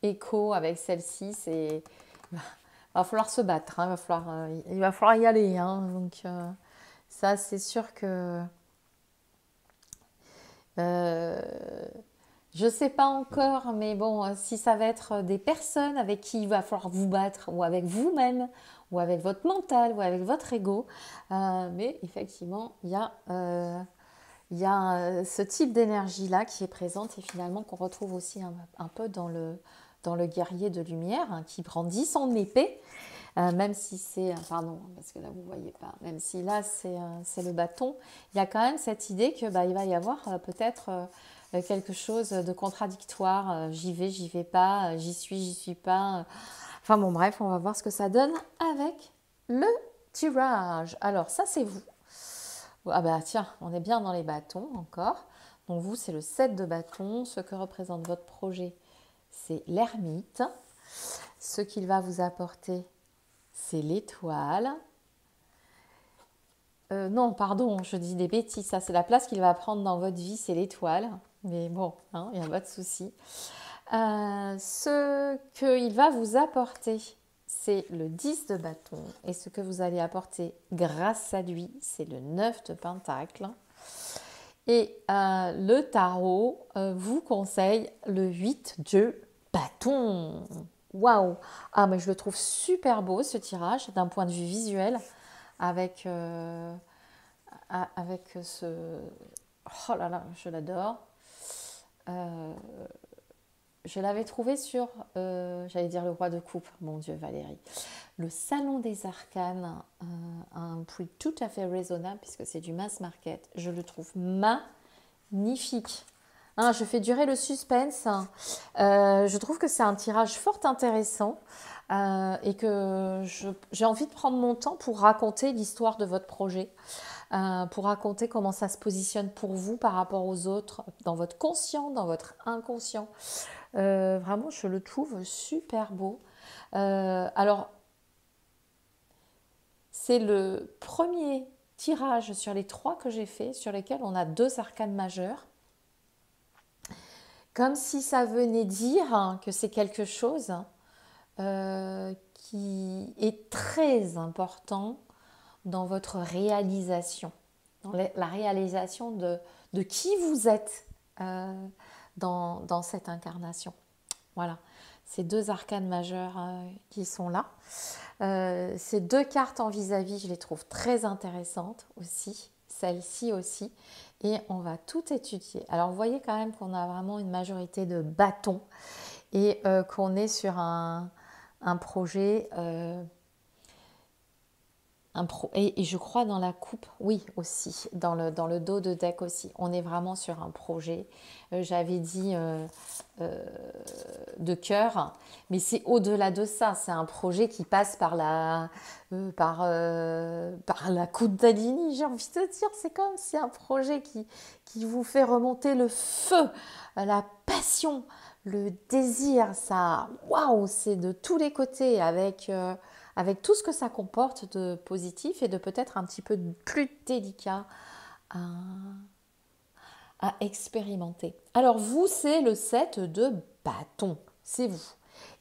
S1: écho avec celle-ci. Il va falloir se battre, hein, il va falloir y aller. Hein, donc ça, c'est sûr que je ne sais pas encore, mais bon, si ça va être des personnes avec qui il va falloir vous battre, ou avec vous-même, ou avec votre mental, ou avec votre ego, mais effectivement, il y a ce type d'énergie-là qui est présente et finalement qu'on retrouve aussi un peu dans le guerrier de lumière hein, qui brandit son épée. Même si c'est, pardon, parce que là vous ne voyez pas, même si là c'est le bâton, il y a quand même cette idée que il va y avoir peut-être quelque chose de contradictoire. J'y vais pas, j'y suis pas. Enfin bon, bref, on va voir ce que ça donne avec le tirage. Alors ça c'est vous. Ah bah tiens, on est bien dans les bâtons encore. Donc vous c'est le 7 de bâton. Ce que représente votre projet, c'est l'ermite. Ce qu'il va vous apporter, c'est l'étoile. Non, pardon, je dis des bêtises. Ça, c'est la place qu'il va prendre dans votre vie, c'est l'étoile. Mais bon, hein, il n'y a pas de souci. Ce qu'il va vous apporter, c'est le 10 de bâton. Et ce que vous allez apporter grâce à lui, c'est le 9 de pentacle. Et le tarot vous conseille le 8 de bâton. Waouh! Ah, mais je le trouve super beau ce tirage d'un point de vue visuel avec ce. Oh là là, je l'adore. Je l'avais trouvé sur, j'allais dire le roi de coupe, mon Dieu Valérie. Le salon des arcanes, un prix tout à fait raisonnable puisque c'est du mass market. Je le trouve magnifique. Hein, je fais durer le suspense. Je trouve que c'est un tirage fort intéressant et que j'ai envie de prendre mon temps pour raconter l'histoire de votre projet, pour raconter comment ça se positionne pour vous par rapport aux autres, dans votre conscient, dans votre inconscient. Vraiment, je le trouve super beau. Alors, c'est le premier tirage sur les 3 que j'ai fait, sur lesquels on a 2 arcanes majeures. Comme si ça venait dire hein, que c'est quelque chose qui est très important dans votre réalisation, dans la réalisation de qui vous êtes dans cette incarnation. Voilà, ces 2 arcanes majeures qui sont là. Ces 2 cartes en vis-à-vis, je les trouve très intéressantes aussi. celle-ci aussi, et on va tout étudier. Alors vous voyez quand même qu'on a vraiment une majorité de bâtons et qu'on est sur un projet, et je crois dans la coupe, oui aussi, dans le dos de deck aussi. On est vraiment sur un projet, j'avais dit de cœur, mais c'est au-delà de ça. C'est un projet qui passe par la Kundalini, j'ai envie de dire. C'est un projet qui vous fait remonter le feu, la passion, le désir. Ça, waouh, c'est de tous les côtés avec tout ce que ça comporte de positif et de peut-être un petit peu plus délicat à expérimenter. Alors vous, c'est le set de bâtons, c'est vous.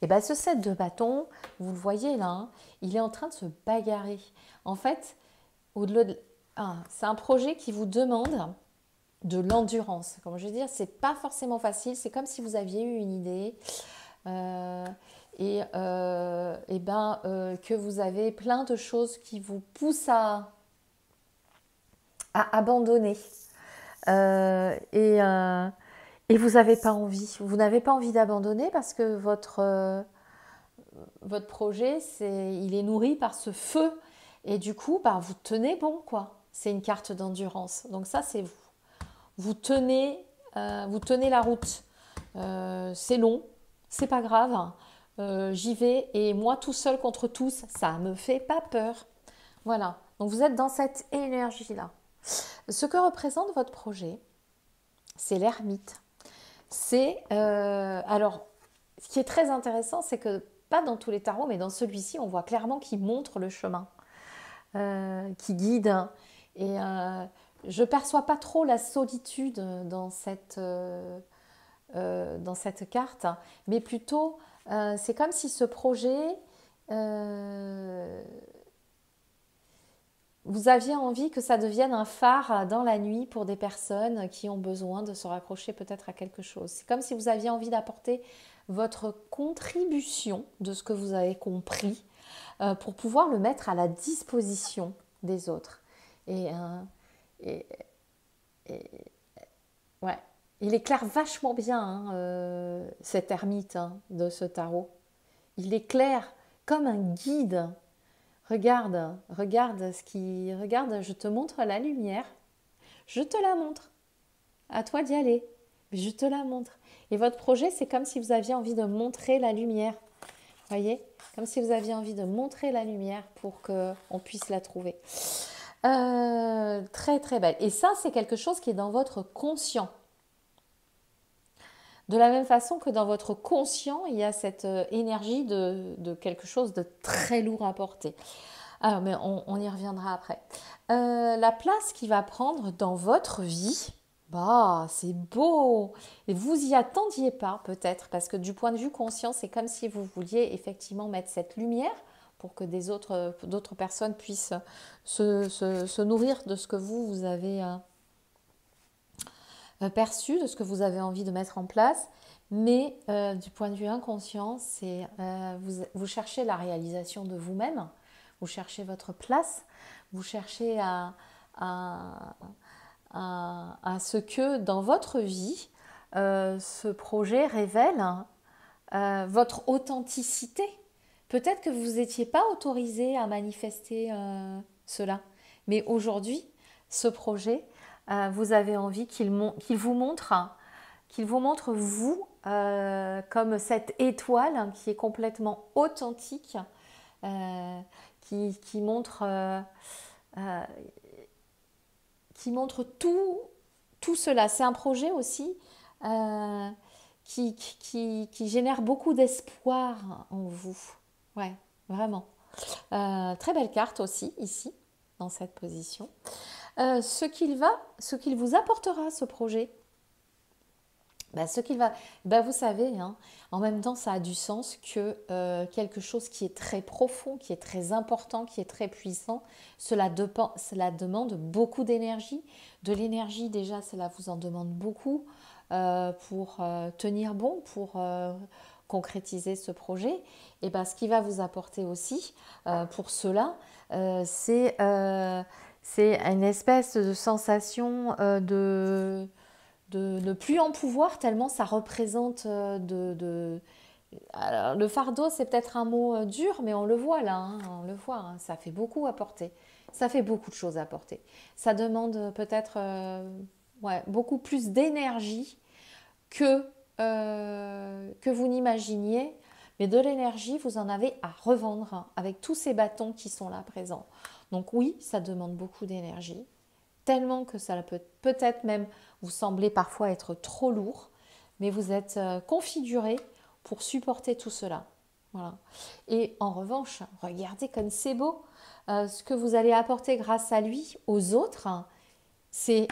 S1: Et bien ce set de bâtons, vous le voyez là, hein, il est en train de se bagarrer. En fait, au-delà de... c'est un projet qui vous demande de l'endurance. Comme je veux dire, c'est pas forcément facile. C'est comme si vous aviez eu une idée que vous avez plein de choses qui vous poussent à abandonner. Et vous n'avez pas envie. Vous n'avez pas envie d'abandonner parce que votre projet, il est nourri par ce feu. Et du coup, vous tenez bon, quoi. C'est une carte d'endurance. Donc ça, c'est vous. Vous tenez la route. C'est long, c'est pas grave. J'y vais et moi tout seul contre tous, ça me fait pas peur. Voilà. Donc vous êtes dans cette énergie-là. Ce que représente votre projet, c'est l'ermite. Alors, ce qui est très intéressant, c'est que pas dans tous les tarots, mais dans celui-ci, on voit clairement qu'il montre le chemin, qui guide. Et je perçois pas trop la solitude dans cette carte, mais plutôt, c'est comme si ce projet, vous aviez envie que ça devienne un phare dans la nuit pour des personnes qui ont besoin de se raccrocher peut-être à quelque chose. C'est comme si vous aviez envie d'apporter votre contribution de ce que vous avez compris pour pouvoir le mettre à la disposition des autres. Et ouais, il éclaire vachement bien cet ermite de ce tarot. Il éclaire comme un guide. Regarde, regarde, je te montre la lumière, je te la montre, à toi d'y aller, je te la montre. Et votre projet, c'est comme si vous aviez envie de montrer la lumière, voyez, comme si vous aviez envie de montrer la lumière pour qu'on puisse la trouver. Très très belle. Et ça, c'est quelque chose qui est dans votre conscient. De la même façon que dans votre conscient, il y a cette énergie de quelque chose de très lourd à porter. Alors, mais on y reviendra après. La place qu'il va prendre dans votre vie, c'est beau. Et vous y attendiez pas peut-être, parce que du point de vue conscient, c'est comme si vous vouliez effectivement mettre cette lumière pour que d'autres personnes puissent se nourrir de ce que vous avez perçu, de ce que vous avez envie de mettre en place. Mais du point de vue inconscient, vous cherchez la réalisation de vous-même, vous cherchez votre place, vous cherchez à ce que dans votre vie, ce projet révèle votre authenticité. Peut-être que vous n'étiez pas autorisé à manifester cela, mais aujourd'hui, ce projet, vous avez envie qu'il vous montre vous comme cette étoile qui est complètement authentique, qui montre tout cela. C'est un projet aussi qui génère beaucoup d'espoir en vous. Ouais, vraiment. Très belle carte aussi, ici, dans cette position. Ce qu'il vous apportera, ce projet, vous savez, en même temps, ça a du sens que quelque chose qui est très profond, qui est très important, qui est très puissant, cela demande beaucoup d'énergie. De l'énergie, déjà, cela vous en demande beaucoup pour tenir bon, pour concrétiser ce projet. Et ce qui va vous apporter aussi pour cela, c'est C'est une espèce de sensation de ne plus en pouvoir tellement ça représente Alors, le fardeau, c'est peut-être un mot dur, mais on le voit là, hein, on le voit, hein, ça fait beaucoup à porter. Ça fait beaucoup de choses à porter. Ça demande peut-être ouais, beaucoup plus d'énergie que vous n'imaginiez, mais de l'énergie, vous en avez à revendre hein, avec tous ces bâtons qui sont là présents. Donc oui, ça demande beaucoup d'énergie, tellement que ça peut peut-être même vous sembler parfois être trop lourd, mais vous êtes configuré pour supporter tout cela. Voilà. Et en revanche, regardez comme c'est beau. Ce que vous allez apporter grâce à lui aux autres, hein, c'est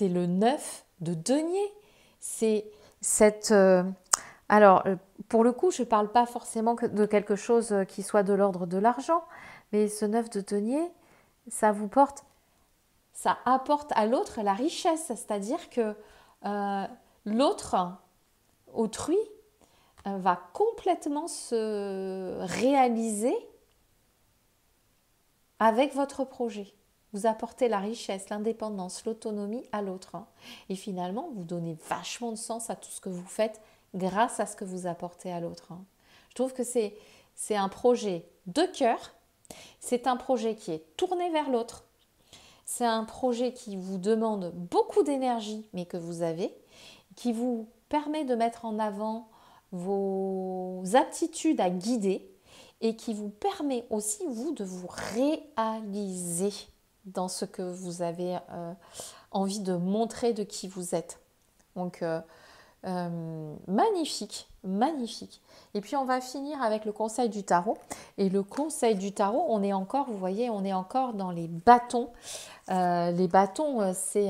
S1: le 9 de denier. C'est cette... alors, pour le coup, je ne parle pas forcément de quelque chose qui soit de l'ordre de l'argent, mais ce 9 de denier, ça vous porte, ça apporte à l'autre la richesse, c'est-à-dire que l'autre, autrui, va complètement se réaliser avec votre projet. Vous apportez la richesse, l'indépendance, l'autonomie à l'autre. Hein. Et finalement, vous donnez vachement de sens à tout ce que vous faites grâce à ce que vous apportez à l'autre. Hein. Je trouve que c'est un projet de cœur, c'est un projet qui est tourné vers l'autre, c'est un projet qui vous demande beaucoup d'énergie, mais que vous avez, qui vous permet de mettre en avant vos aptitudes à guider et qui vous permet aussi, vous, de vous réaliser dans ce que vous avez envie de montrer de qui vous êtes. Donc, magnifique, magnifique. Et puis, on va finir avec le conseil du tarot. Et le conseil du tarot, on est encore, vous voyez, on est encore dans les bâtons. Les bâtons, c'est...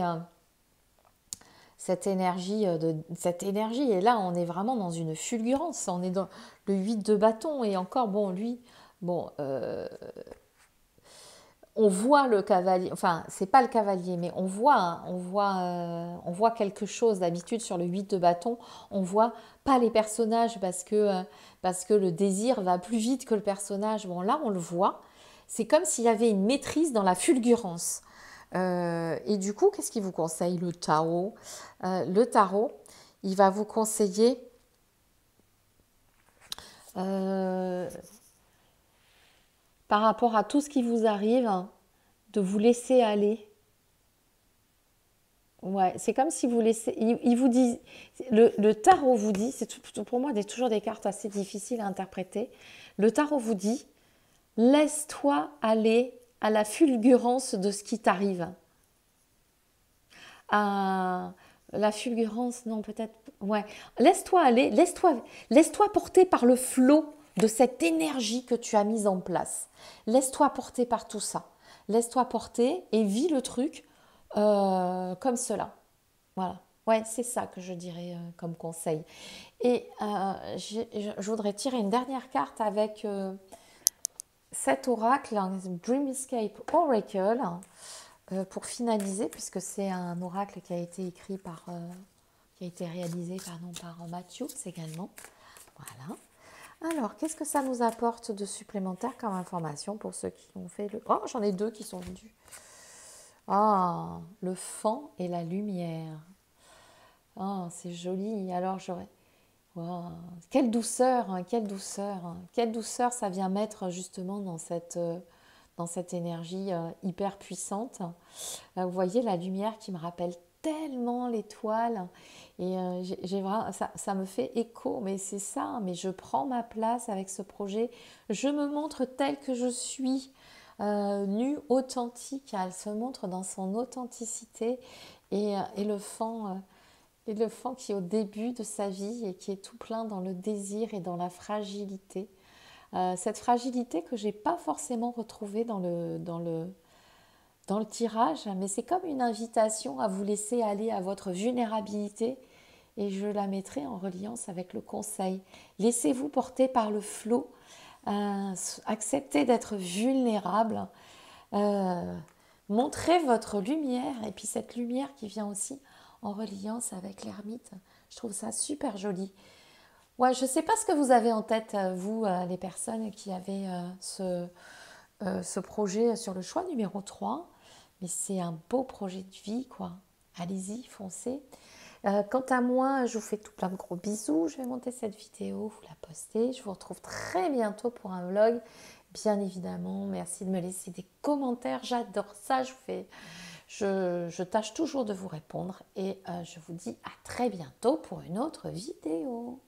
S1: cette énergie, et là on est vraiment dans une fulgurance, on est dans le 8 de bâton et encore bon lui, bon on voit le cavalier, enfin c'est pas le cavalier mais on voit quelque chose d'habitude sur le 8 de bâton, on voit pas les personnages parce que le désir va plus vite que le personnage, bon là on le voit, c'est comme s'il y avait une maîtrise dans la fulgurance. Et du coup, qu'est-ce qu'il vous conseille le tarot? Le tarot, il va vous conseiller par rapport à tout ce qui vous arrive, de vous laisser aller. Ouais, c'est comme si vous laissez. Il vous dit, le tarot vous dit, pour moi toujours des cartes assez difficiles à interpréter. Le tarot vous dit, laisse-toi aller à la fulgurance de ce qui t'arrive. À la fulgurance, non, peut-être. Ouais. Laisse-toi aller, laisse-toi porter par le flot de cette énergie que tu as mise en place. Laisse-toi porter par tout ça. Laisse-toi porter et vis le truc comme cela. Voilà. Ouais, c'est ça que je dirais comme conseil. Et je voudrais tirer une dernière carte avec cet oracle, Dream Escape Oracle. Pour finaliser, puisque c'est un oracle qui a été écrit qui a été réalisé par Matthews également. Voilà. Alors, qu'est-ce que ça nous apporte de supplémentaire comme information pour ceux qui ont fait le... Oh, j'en ai deux qui sont venus. Ah, le fan et la lumière. Ah, c'est joli. Alors, j'aurais... Wow. Quelle douceur, hein, quelle douceur. Hein. Quelle douceur ça vient mettre justement dans cette énergie hyper puissante. Vous voyez la lumière qui me rappelle tellement l'étoile et ça me fait écho, mais c'est ça, mais je prends ma place avec ce projet, je me montre telle que je suis, nue, authentique, elle se montre dans son authenticité et le fan qui est au début de sa vie et qui est tout plein dans le désir et dans la fragilité. Cette fragilité que j'ai pas forcément retrouvée dans le tirage, mais c'est comme une invitation à vous laisser aller à votre vulnérabilité et je la mettrai en reliance avec le conseil. Laissez-vous porter par le flot, acceptez d'être vulnérable, montrez votre lumière et puis cette lumière qui vient aussi en reliance avec l'ermite. Je trouve ça super joli. Ouais, je ne sais pas ce que vous avez en tête, vous, les personnes qui avaient ce projet sur le choix numéro 3. Mais c'est un beau projet de vie, quoi. Allez-y, foncez. Quant à moi, je vous fais tout plein de gros bisous. Je vais monter cette vidéo, vous la poster. Je vous retrouve très bientôt pour un vlog. Bien évidemment, merci de me laisser des commentaires. J'adore ça. Je tâche toujours de vous répondre. Et je vous dis à très bientôt pour une autre vidéo.